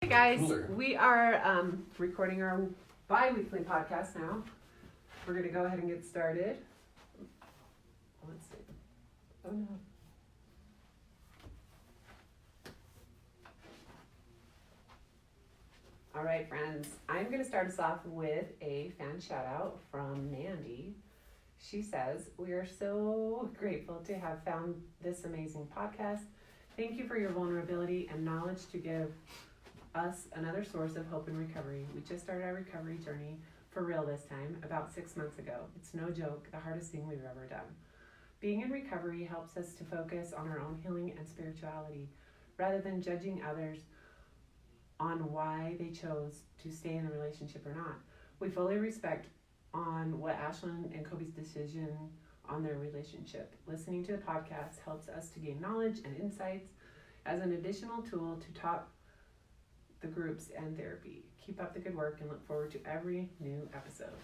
Hey guys, we are recording our bi-weekly podcast now. We're going to go ahead and get started. Let's see. Oh no. All right, friends. I'm going to start us off with a fan shout out from Mandy. She says, "We are so grateful to have found this amazing podcast. Thank you for your vulnerability and knowledge to give us another source of hope and recovery. We just started our recovery journey for real this time, about 6 months ago. It's no joke, the hardest thing we've ever done. Being in recovery helps us to focus on our own healing and spirituality, rather than judging others on why they chose to stay in a relationship or not. We fully respect on what Ashlynn and Coby's decision on their relationship. Listening to the podcast helps us to gain knowledge and insights as an additional tool to talk the groups and therapy. Keep up the good work and look forward to every new episode."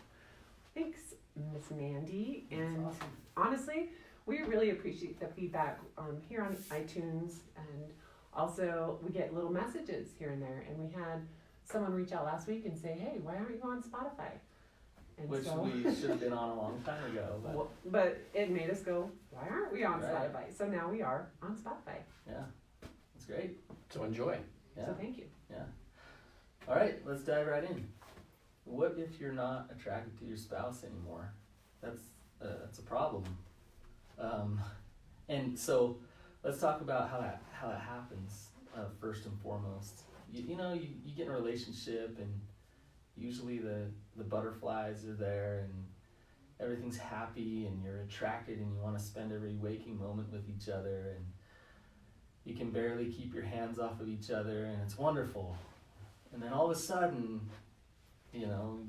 Thanks, Miss Mandy. And awesome. Honestly, we really appreciate the feedback here on iTunes, and also we get little messages here and there. And we had someone reach out last week and say, "Hey, why aren't you on Spotify?" And which we should have been on a long time ago. But it made us go, "Why aren't we on Spotify?" So now we are on Spotify. Yeah, that's great. So enjoy. Yeah. So thank you. Yeah. All right, let's dive right in. What if you're not attracted to your spouse anymore? That's a problem. And so let's talk about how that happens first and foremost. You get in a relationship and usually the butterflies are there and everything's happy and you're attracted and you want to spend every waking moment with each other and you can barely keep your hands off of each other and it's wonderful. And then all of a sudden, you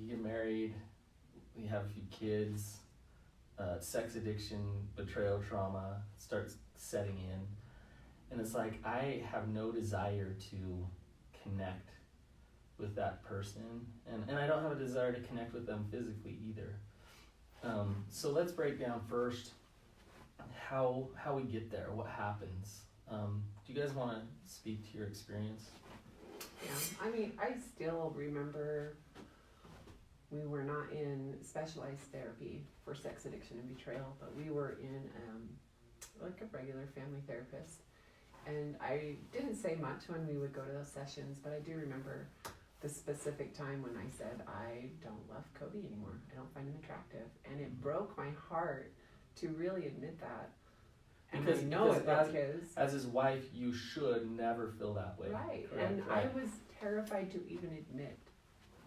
get married, you have a few kids, sex addiction, betrayal trauma starts setting in. And it's like, I have no desire to connect with that person. And I don't have a desire to connect with them physically either. So let's break down first how we get there, what happens. Do you guys want to speak to your experience? Yeah, I mean, I still remember we were not in specialized therapy for sex addiction and betrayal, but we were in like a regular family therapist. And I didn't say much when we would go to those sessions, but I do remember the specific time when I said, "I don't love Coby anymore. I don't find him attractive." And it broke my heart to really admit that. And because, I know it broke his. As his wife, you should never feel that way. Right. Correct, and right. I was terrified to even admit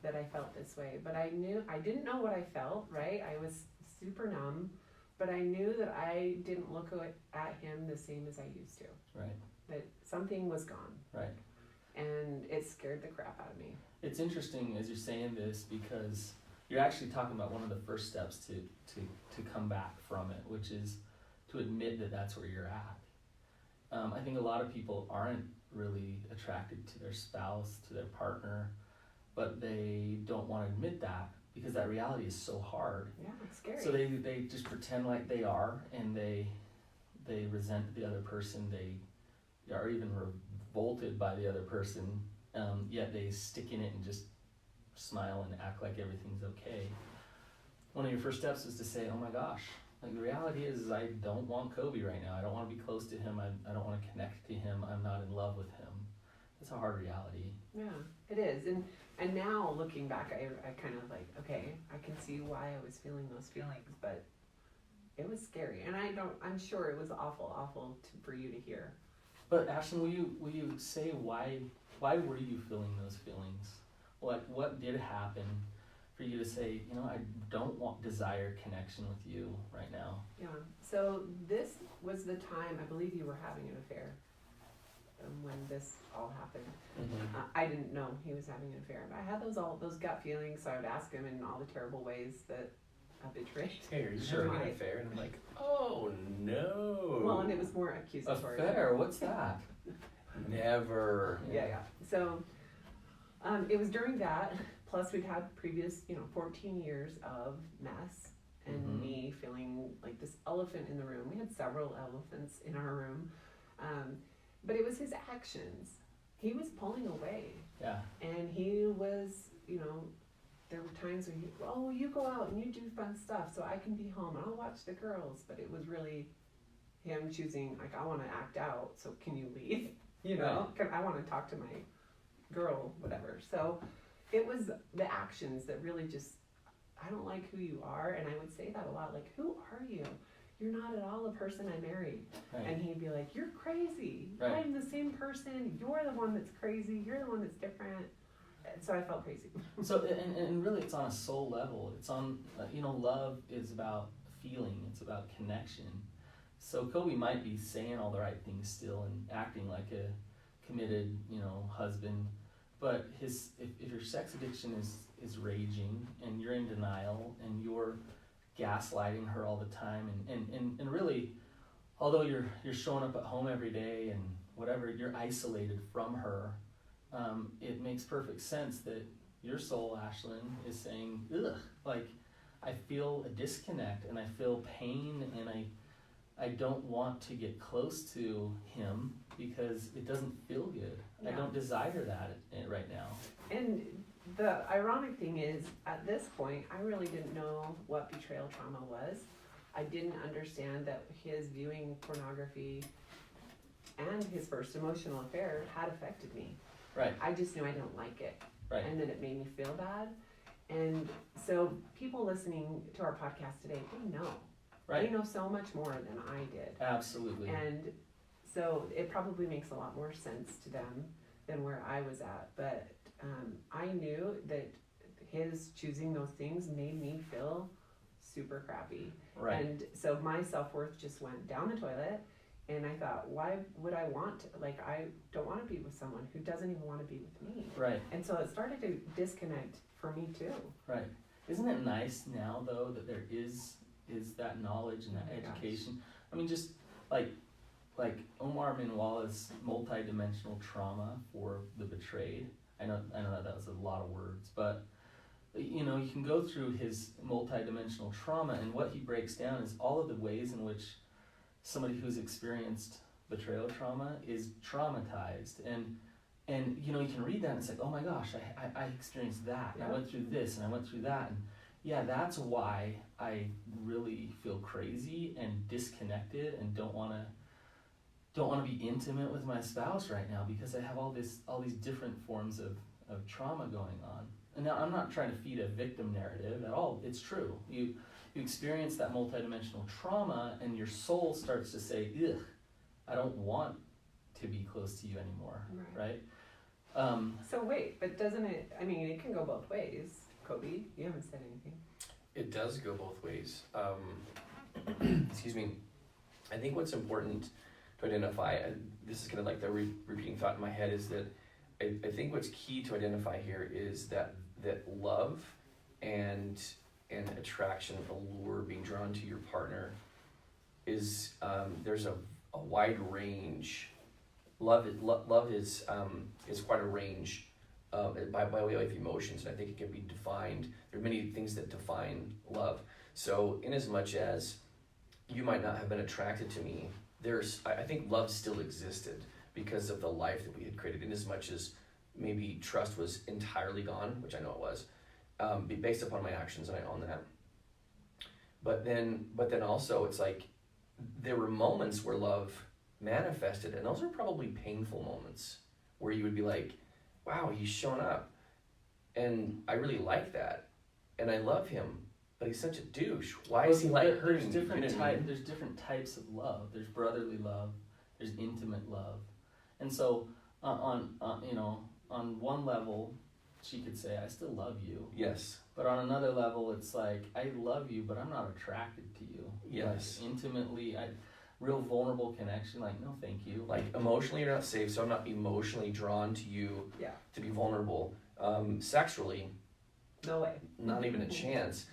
that I felt this way. But I didn't know what I felt, right? I was super numb, but I knew that I didn't look at him the same as I used to. Right. That something was gone. Right. And it scared the crap out of me. It's interesting as you're saying this because you're actually talking about one of the first steps to come back from it, which is to admit that that's where you're at. I think a lot of people aren't really attracted to their spouse, to their partner, but they don't want to admit that because that reality is so hard. Yeah, it's scary. So they just pretend like they are, and they resent the other person. They are even revolted by the other person, yet they stick in it and just smile and act like everything's okay. One of your first steps is to say, "Oh my gosh, like the reality is I don't want Coby right now. I don't want to be close to him. I don't want to connect to him. I'm not in love with him." That's a hard reality. Yeah, it is. And now looking back, I kind of like, okay, I can see why I was feeling those feelings, but it was scary. And I'm sure it was awful for you to hear. But Ashlynn, will you say why were you feeling those feelings? What did happen for you to say, I don't desire connection with you right now? Yeah. So this was the time I believe you were having an affair when this all happened. Mm-hmm. I didn't know he was having an affair, but I had those gut feelings. So I would ask him in all the terrible ways that I betrayed. Hey, are you Sure. having an affair? And I'm like, oh no. Well, and it was more accusatory. Affair? What's that? Never. Yeah. So it was during that. Plus, we'd had previous, 14 years of mess and me feeling like this elephant in the room. We had several elephants in our room. But it was his actions. He was pulling away. Yeah. there were times when you go out and you do fun stuff so I can be home and I'll watch the girls. But it was really him choosing, like, I want to act out, so can you leave? I want to talk to my girl, whatever. So it was the actions that really just, I don't like who you are. And I would say that a lot, like, who are you? You're not at all the person I married. Right. And he'd be like, you're crazy. Right. I'm the same person. You're the one that's crazy. You're the one that's different. And so I felt crazy. So, and really it's on a soul level. It's on, love is about feeling. It's about connection. So Coby might be saying all the right things still and acting like a committed, husband. But if your sex addiction is raging and you're in denial and you're gaslighting her all the time and really, although you're showing up at home every day and whatever, you're isolated from her, it makes perfect sense that your soul, Ashlynn, is saying, ugh, like, I feel a disconnect and I feel pain and I don't want to get close to him because it doesn't feel good. Yeah. I don't desire that right now. And the ironic thing is, at this point, I really didn't know what betrayal trauma was. I didn't understand that his viewing pornography and his first emotional affair had affected me. Right. I just knew I don't like it. Right. And that it made me feel bad. And so people listening to our podcast today, they know. Right. They know so much more than I did. Absolutely. And so it probably makes a lot more sense to them than where I was at. But I knew that his choosing those things made me feel super crappy. Right. And so my self-worth just went down the toilet. And I thought, why would I want to, I don't want to be with someone who doesn't even want to be with me. Right. And so it started to disconnect for me too. Right. Isn't it nice now, though, that there is that knowledge and that education? Gosh. I mean, just like Omar Minwala's multidimensional trauma for the betrayed. I know that was a lot of words, but you can go through his multidimensional trauma, and what he breaks down is all of the ways in which somebody who's experienced betrayal trauma is traumatized, and you can read that and it's like, oh my gosh, I experienced that. Yeah. I went through this and I went through that, and yeah, that's why I really feel crazy and disconnected and don't want to be intimate with my spouse right now, because I have all these different forms of trauma going on. And now I'm not trying to feed a victim narrative at all. It's true. You experience that multidimensional trauma and your soul starts to say, ugh, I don't want to be close to you anymore, right? So wait, but doesn't it, it can go both ways. Coby, you haven't said anything. It does go both ways. Excuse me. I think what's important to identify, this is kind of like the repeating thought in my head, is that I think what's key to identify here is that love and attraction, allure, being drawn to your partner is there's a wide range. Love is quite a range by way of emotions, and I think it can be defined. There are many things that define love. So in as much as you might not have been attracted to me, I think love still existed because of the life that we had created, in as much as maybe trust was entirely gone, which I know it was, based upon my actions, and I own that. But then also it's like there were moments where love manifested, and those are probably painful moments where you would be like, wow, he's shown up and I really like that and I love him, but he's such a douche. Why is he hurting me? There's different types of love. There's brotherly love, there's intimate love. And so on one level she could say, I still love you. Yes. But on another level it's like, I love you but I'm not attracted to you. Yes. Like, intimately, real vulnerable connection, like, no thank you. Like, emotionally you're not safe, so I'm not emotionally drawn to you to be vulnerable. Sexually, no way. Not even a chance,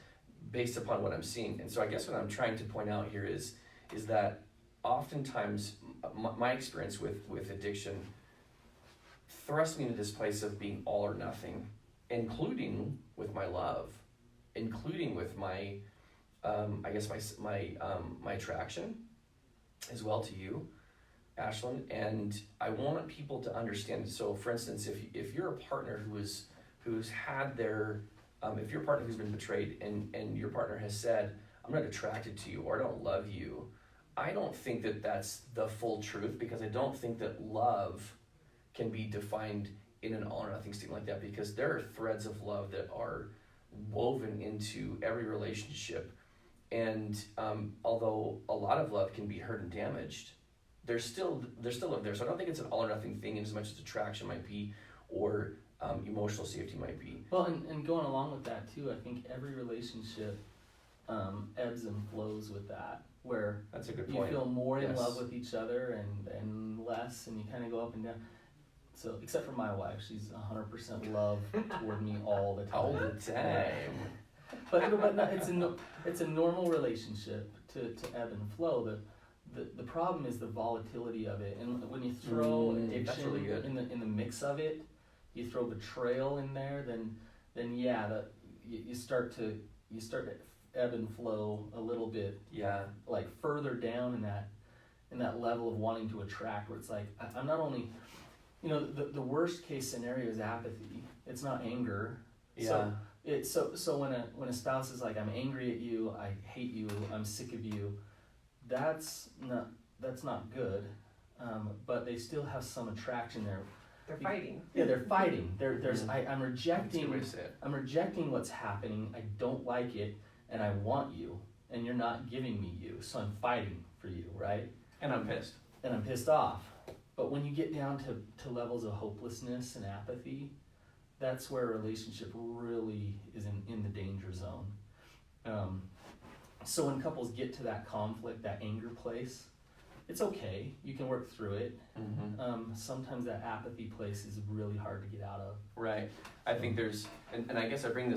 based upon what I'm seeing. And so I guess what I'm trying to point out here is that oftentimes my experience with addiction thrust me into this place of being all or nothing, including with my love, including with my my attraction as well to you, Ashlynn. And I want people to understand. So for instance, if you're a partner who who's had their, if your partner who's been betrayed and your partner has said, I'm not attracted to you or I don't love you, I don't think that that's the full truth, because I don't think that love can be defined in an all or nothing statement like that, because there are threads of love that are woven into every relationship. And although a lot of love can be hurt and damaged, there's still love there. So I don't think it's an all or nothing thing in as much as attraction might be, or emotional safety might be. Well, and going along with that too, I think every relationship ebbs and flows with that, where That's a good you point. feel more in Yes. love with each other and less, and you kind of go up and down. So, except for my wife, she's 100% love toward me all the time. All the time. But no, it's a normal relationship to ebb and flow. The problem is the volatility of it, and when you throw that's addiction really good. in the mix of it, you throw betrayal in there, then yeah, you start to ebb and flow a little bit, Yeah. like further down in that level of wanting to attract, where it's like I'm not only, the worst case scenario is apathy. It's not anger. Yeah. So when a spouse is like, I'm angry at you, I hate you, I'm sick of you, that's not good. But they still have some attraction there. They're fighting. Yeah, they're fighting. I'm That's a good rejecting. way to say it. I'm rejecting what's happening. I don't like it, and I want you, and you're not giving me you. So I'm fighting for you, right? And I'm pissed. And I'm pissed off. But when you get down to levels of hopelessness and apathy, that's where a relationship really is in the danger zone. So when couples get to that conflict, that anger place, it's okay. You can work through it. Mm-hmm. Sometimes that apathy place is really hard to get out of. Right. I think there's, and I guess I bring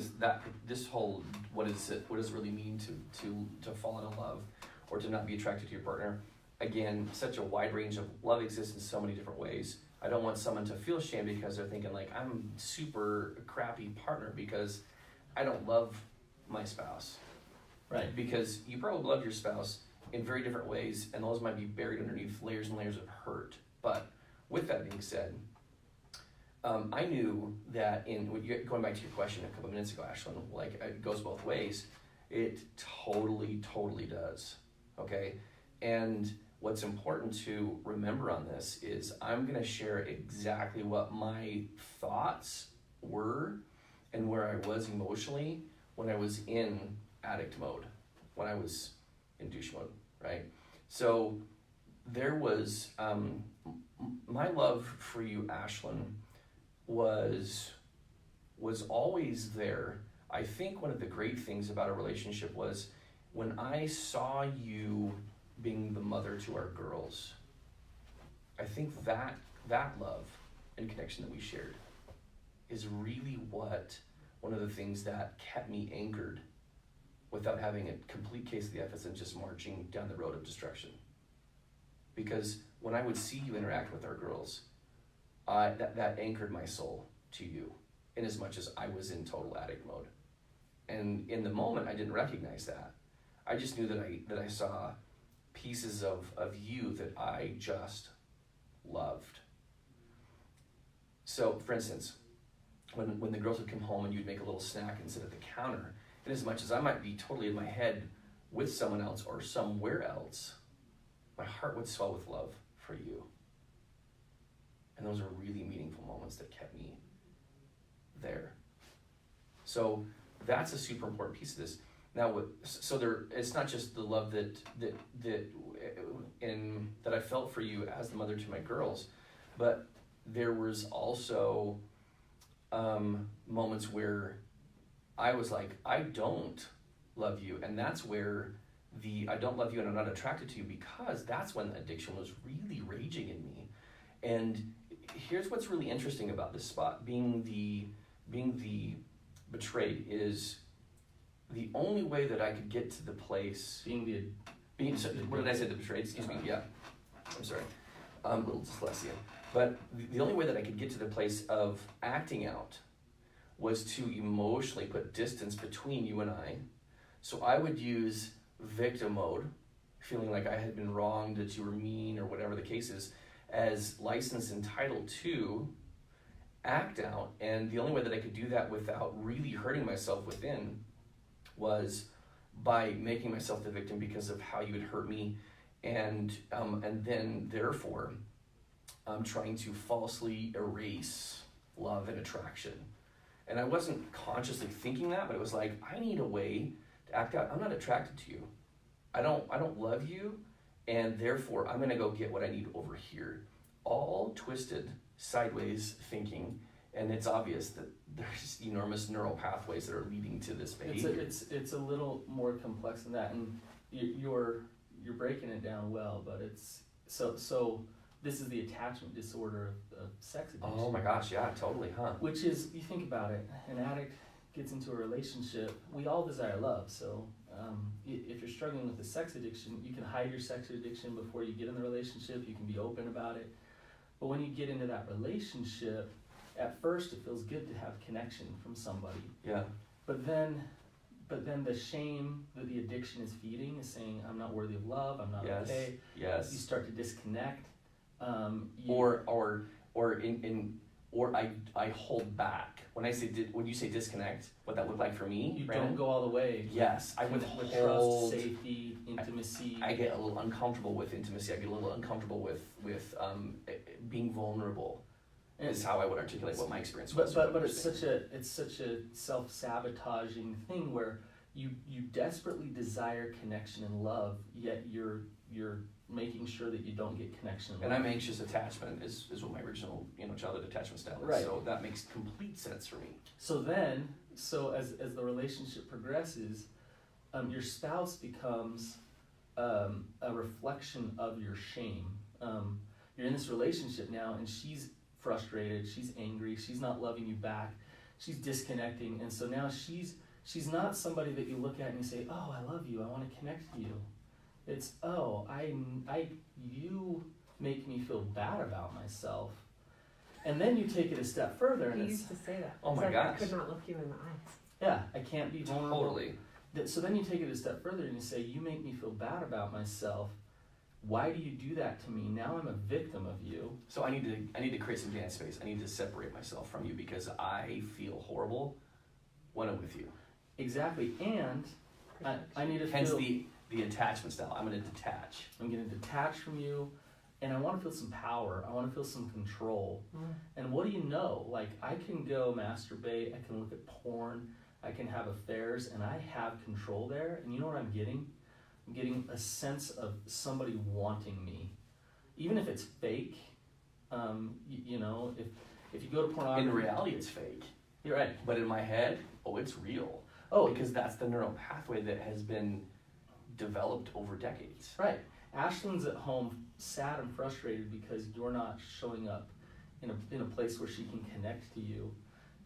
this whole what does it really mean to fall into love, or to not be attracted to your partner. Again, such a wide range of love exists in so many different ways. I don't want someone to feel shame because they're thinking like, I'm super crappy partner because I don't love my spouse. Right. Because you probably love your spouse in very different ways, and those might be buried underneath layers and layers of hurt. But with that being said, I knew that going back to your question a couple minutes ago, Ashlynn, like it goes both ways. It totally does. Okay? And what's important to remember on this is I'm going to share exactly what my thoughts were and where I was emotionally when I was in addict mode, when I was in douche mode, right? So there was, my love for you, Ashlynn, was always there. I think one of the great things about a relationship was when I saw you being the mother to our girls, I think that love and connection that we shared is really one of the things that kept me anchored without having a complete case of the F's and just marching down the road of destruction. Because when I would see you interact with our girls, that anchored my soul to you, in as much as I was in total addict mode. And in the moment, I didn't recognize that. I just knew that I saw pieces of you that I just loved. So, for instance, when the girls would come home and you'd make a little snack and sit at the counter, and as much as I might be totally in my head with someone else or somewhere else, my heart would swell with love for you. And those are really meaningful moments that kept me there. So that's a super important piece of this. Now, it's not just the love that I felt for you as the mother to my girls, but there was also moments where I was like, I don't love you, and that's where I don't love you and I'm not attracted to you, because that's when the addiction was really raging in me. And here's what's really interesting about this spot, being the betrayed, is the only way that I could get to the place what did I say, the betrayed? Excuse me. Yeah, I'm sorry. A little dyslexia. But the only way that I could get to the place of acting out was to emotionally put distance between you and I. So I would use victim mode, feeling like I had been wronged, that you were mean, or whatever the case is, as license entitled to act out, and the only way that I could do that without really hurting myself within was by making myself the victim because of how you had hurt me, and then therefore trying to falsely erase love and attraction. And I wasn't consciously thinking that, but it was like, I need a way to act out. I'm not attracted to you. I don't love you, and therefore I'm gonna go get what I need over here. All twisted, sideways thinking, and it's obvious that there's enormous neural pathways that are leading to this behavior. It's a little more complex than that, and you're breaking it down well, but it's so this is the attachment disorder of sex addiction. Oh my gosh, yeah, totally, huh? Which is, you think about it, an addict gets into a relationship, we all desire love, so if you're struggling with a sex addiction, you can hide your sex addiction before you get in the relationship, you can be open about it, but when you get into that relationship, at first it feels good to have connection from somebody. Yeah. But then the shame that the addiction is feeding is saying, I'm not worthy of love, I'm not okay. Yes. You start to disconnect. Or I hold back. When you say disconnect, what that looked like for me, you Brannon, don't go all the way. Yes, I with withhold. trust, safety, intimacy. I get a little uncomfortable with intimacy. I get a little uncomfortable with being vulnerable. Is how I would articulate what my experience was. But it's such a self-sabotaging thing where you desperately desire connection and love, yet you're making sure that you don't get connection. And I'm anxious attachment is what my original childhood attachment style is. Right. So that makes complete sense for me. So as the relationship progresses, your spouse becomes a reflection of your shame. You're in this relationship now, and she's frustrated, she's angry, she's not loving you back, she's disconnecting, and so now she's not somebody that you look at and you say, oh, I love you, I want to connect to you. It's, oh, you make me feel bad about myself. And then you take it a step further, and He it's, used to say that. Oh It's my like, gosh. I could not look you in the eyes. yeah, I can't be vulnerable. Totally. So then you take it a step further and you say, you make me feel bad about myself. Why do you do that to me? Now I'm a victim of you. So I need to create some dance space. I need to separate myself from you because I feel horrible when I'm with you. Exactly, and I need to Hence feel... the attachment style. I'm going to detach. I'm going to detach from you, and I want to feel some power. I want to feel some control. And what do you know? Like, I can go masturbate, I can look at porn, I can have affairs, and I have control there. And you know what I'm getting? I'm getting a sense of somebody wanting me. Even if it's fake, if you go to pornography... In reality, it's fake. You're right. But in my head, it's real. Oh, because that's the neural pathway that has been developed over decades. Right. Ashlyn's at home sad and frustrated because you're not showing up in a place where she can connect to you.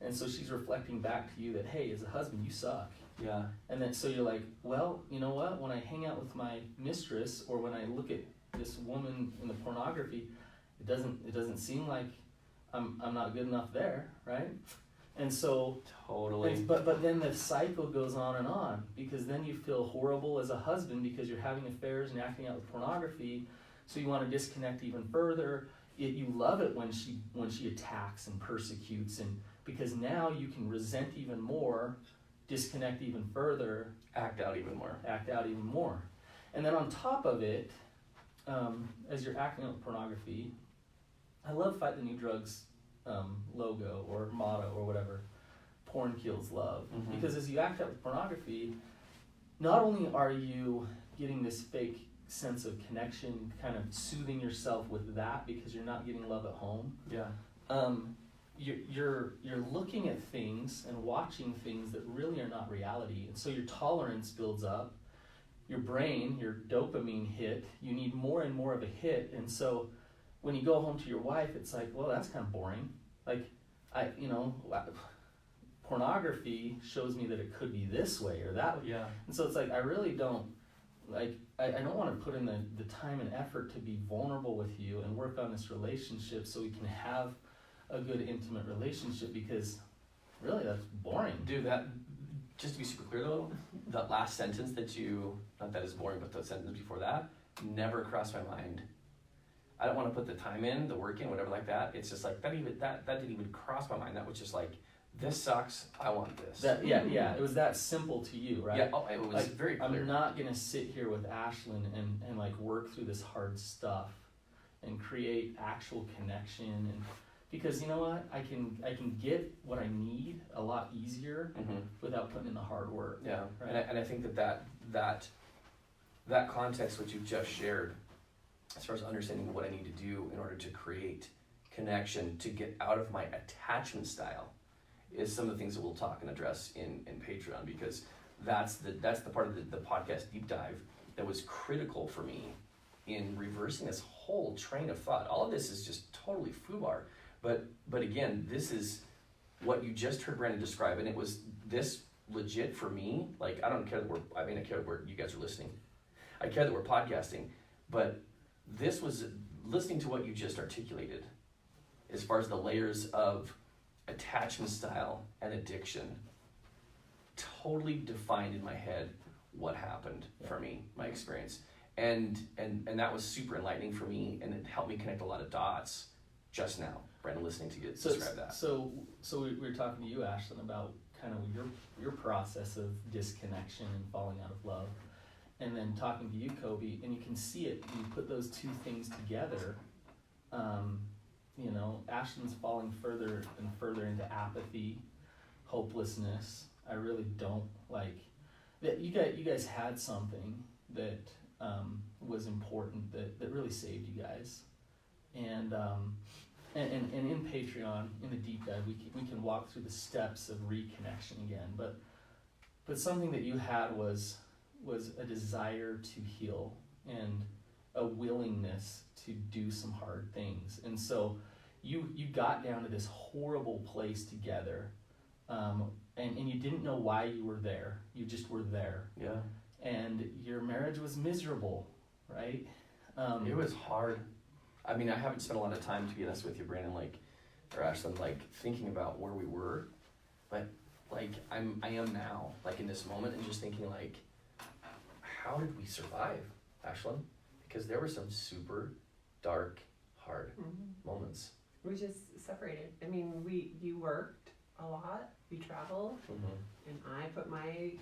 And so she's reflecting back to you that, hey, as a husband, you suck. Yeah. And then so you're like, well, you know what? When I hang out with my mistress or when I look at this woman in the pornography, it doesn't seem like I'm not good enough there, right? And so totally. But then the cycle goes on because then you feel horrible as a husband because you're having affairs and acting out with pornography. So you want to disconnect even further. You love it when she attacks and persecutes, and because now you can resent even more, disconnect even further, act out even more. And then on top of it, as you're acting out with pornography, I love Fight the New Drugs logo or motto or whatever. Porn kills love. Mm-hmm. Because as you act out with pornography, not only are you getting this fake sense of connection, kind of soothing yourself with that because you're not getting love at home. Yeah. You're looking at things and watching things that really are not reality, and so your tolerance builds up. Your brain, your dopamine hit, you need more and more of a hit, and so when you go home to your wife, it's like, well, that's kind of boring. Like, pornography shows me that it could be this way or that way. Yeah. And so it's like, I really don't, I don't want to put in the time and effort to be vulnerable with you and work on this relationship so we can have a good intimate relationship, because really that's boring. Dude, just to be super clear though, that last sentence not that is boring, but the sentence before that, never crossed my mind. I don't want to put the time in, the work in, whatever like that. It's just like that didn't even cross my mind. That was just like, this sucks. I want this. Yeah. It was that simple to you, right? Yeah. Oh, it was like, very clear. I'm not gonna sit here with Ashlynn and like work through this hard stuff and create actual connection, and because you know what, I can get what I need a lot easier without putting in the hard work. Yeah. Right? And I think that context which you've just shared, as far as understanding what I need to do in order to create connection, to get out of my attachment style, is some of the things that we'll talk and address in Patreon, because that's the part of the podcast deep dive that was critical for me in reversing this whole train of thought. All of this is just totally FUBAR, but again, this is what you just heard Brannon describe, and it was this legit for me. Like, I don't care that I care that you guys are listening. I care that we're podcasting, but this was listening to what you just articulated as far as the layers of attachment style and addiction totally defined in my head what happened for me, my experience. And that was super enlightening for me, and it helped me connect a lot of dots just now, Brannon, listening to you describe that. So we were talking to you, Ashlynn, about kind of your process of disconnection and falling out of love, and then talking to you, Coby, and you can see it. You put those two things together. Ashlynn's falling further and further into apathy, hopelessness. I really don't like that. You guys had something that was important that really saved you guys, and in Patreon, in the deep dive, we can walk through the steps of reconnection again. But something that you had was a desire to heal and a willingness to do some hard things. And so you got down to this horrible place together, and you didn't know why you were there. You just were there. Yeah. And your marriage was miserable, right? It was hard. I mean, I haven't spent a lot of time, to be honest with you, Brannon, or Ashlynn, thinking about where we were, but I am now, in this moment, and just thinking how did we survive, Ashlynn? Because there were some super dark, hard moments. We just separated. I mean, you worked a lot, we traveled, and I put my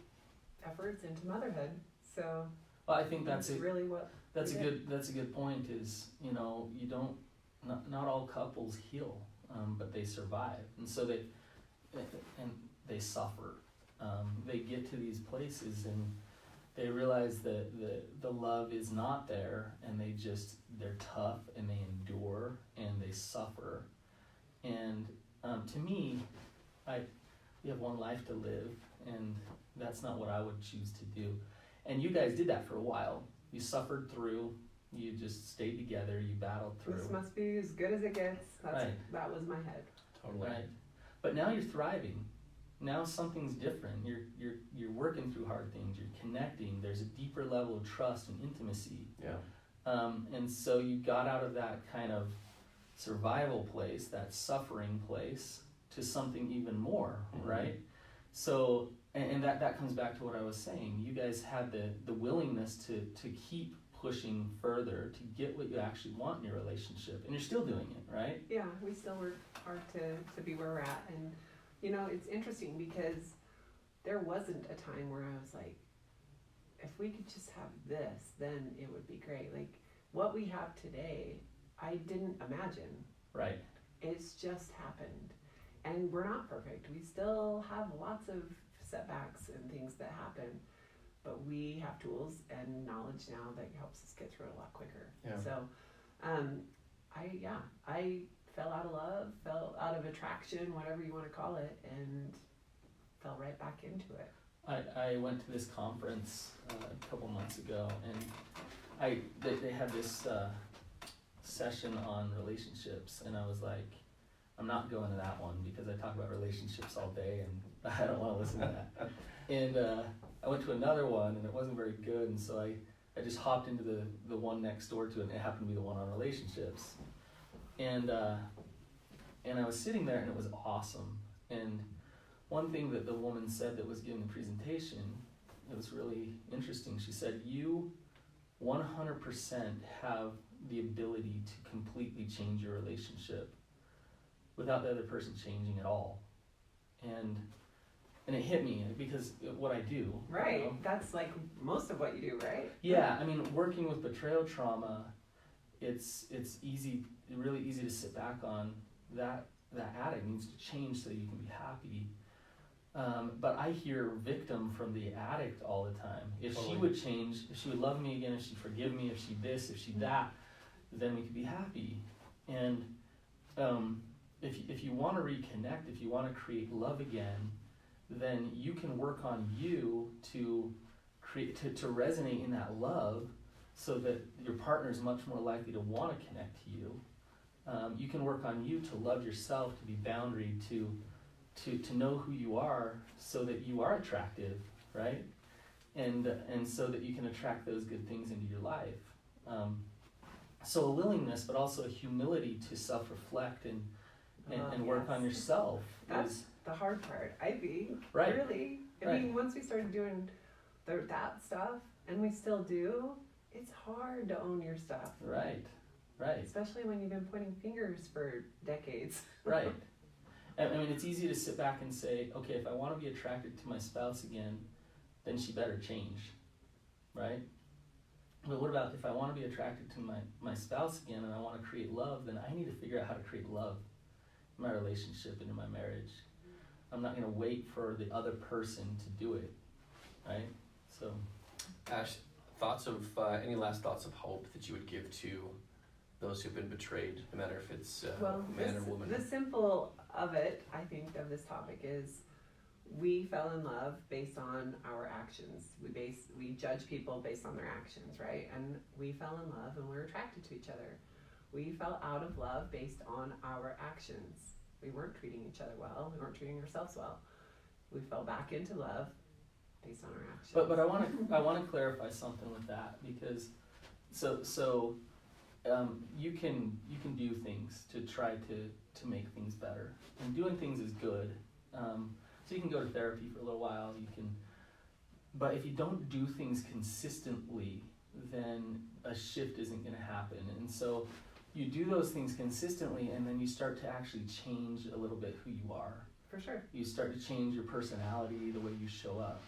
efforts into motherhood. So well, I think that's really what that's a good point. Is you don't not all couples heal, but they survive, and so they suffer. They get to these places and they realize that the love is not there, and they're tough and they endure and they suffer. And to me, we have one life to live, and that's not what I would choose to do. And you guys did that for a while. You suffered through. You just stayed together. You battled through. This must be as good as it gets. Right. That was my head. Totally. Right. But now you're thriving. Now something's different. You're working through hard things. You're connecting. There's a deeper level of trust and intimacy. Yeah. And so you got out of that kind of survival place, that suffering place, to something even more, right? So, and that comes back to what I was saying. You guys had the willingness to keep pushing further to get what you actually want in your relationship, and you're still doing it, right? Yeah, we still work hard to be where we're at. And it's interesting because there wasn't a time where I was like, if we could just have this, then it would be great. What we have today, I didn't imagine. Right. It's just happened. And we're not perfect. We still have lots of setbacks and things that happen, but we have tools and knowledge now that helps us get through it a lot quicker. Yeah. So, I fell out of love, fell out of attraction, whatever you want to call it, and fell right back into it. I went to this conference a couple months ago, and they had this session on relationships, and I was like, I'm not going to that one because I talk about relationships all day and I don't want to listen to that. And I went to another one and it wasn't very good, and so I just hopped into the one next door to it, and it happened to be the one on relationships. And I was sitting there and it was awesome. And one thing that the woman said that was giving the presentation, it was really interesting. She said, you 100% have the ability to completely change your relationship without the other person changing at all. And it hit me because what I do. Right. You know? That's like most of what you do, right? Yeah, I mean, working with betrayal trauma, it's easy, really easy to sit back on that addict needs to change so you can be happy. But I hear victim from the addict all the time. If Totally. she would change, if she would love me again, if she'd forgive me, if she this, if she that, then we could be happy. And if you want to reconnect, if you want to create love again, then you can work on you to create to resonate in that love, so that your partner is much more likely to want to connect to you. You can work on you to love yourself, to be boundaried, to know who you are, so that you are attractive, right? And so that you can attract those good things into your life. So a willingness, but also a humility to self-reflect and work on yourself. That's the hard part, I think. Right. Really. I mean, once we started doing that stuff, and we still do, it's hard to own your stuff. Right. Especially when you've been pointing fingers for decades. Right. I mean, it's easy to sit back and say, okay, if I want to be attracted to my spouse again, then she better change, right? But what about if I want to be attracted to my spouse again and I want to create love, then I need to figure out how to create love in my relationship and in my marriage. I'm not going to wait for the other person to do it, right? So, Ash, any last thoughts of hope that you would give to those who've been betrayed, no matter if it's man or woman? The simple of it, I think, of this topic is we fell in love based on our actions. We judge people based on their actions, right? And we fell in love and we were attracted to each other. We fell out of love based on our actions. We weren't treating each other well. We weren't treating ourselves well. We fell back into love based on our actions. but I want to clarify something with that, because you can do things to try to make things better, and doing things is good. So you can go to therapy for a little while. But if you don't do things consistently, then a shift isn't going to happen. And so you do those things consistently, and then you start to actually change a little bit who you are. For sure. You start to change your personality, the way you show up.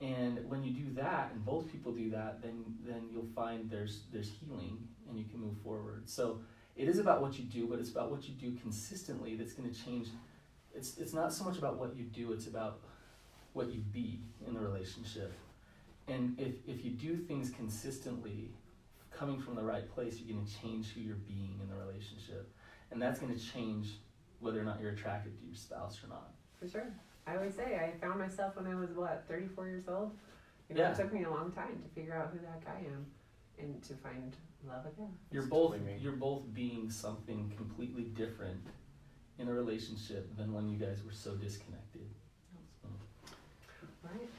And when you do that, and both people do that, then you'll find there's healing, and you can move forward. So it is about what you do, but it's about what you do consistently that's going to change. It's not so much about what you do, it's about what you be in the relationship. And if you do things consistently, coming from the right place, you're going to change who you're being in the relationship. And that's going to change whether or not you're attracted to your spouse or not. For sure. I always say I found myself when I was 34 years old. You know, Yeah. It took me a long time to figure out who that guy am and to find love again. You're both being something completely different in a relationship than when you guys were so disconnected. So. Right.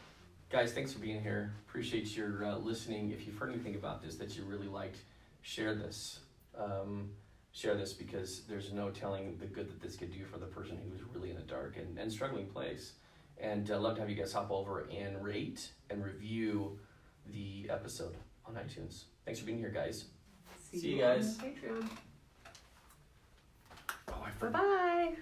Guys, thanks for being here. Appreciate your listening. If you've heard anything about this that you really liked, share this. Share this, because there's no telling the good that this could do for the person who's really in a dark and struggling place. And I'd love to have you guys hop over and rate and review the episode on iTunes. Thanks for being here, guys. See you guys. On Patreon. Oh, I forgot. Bye-bye.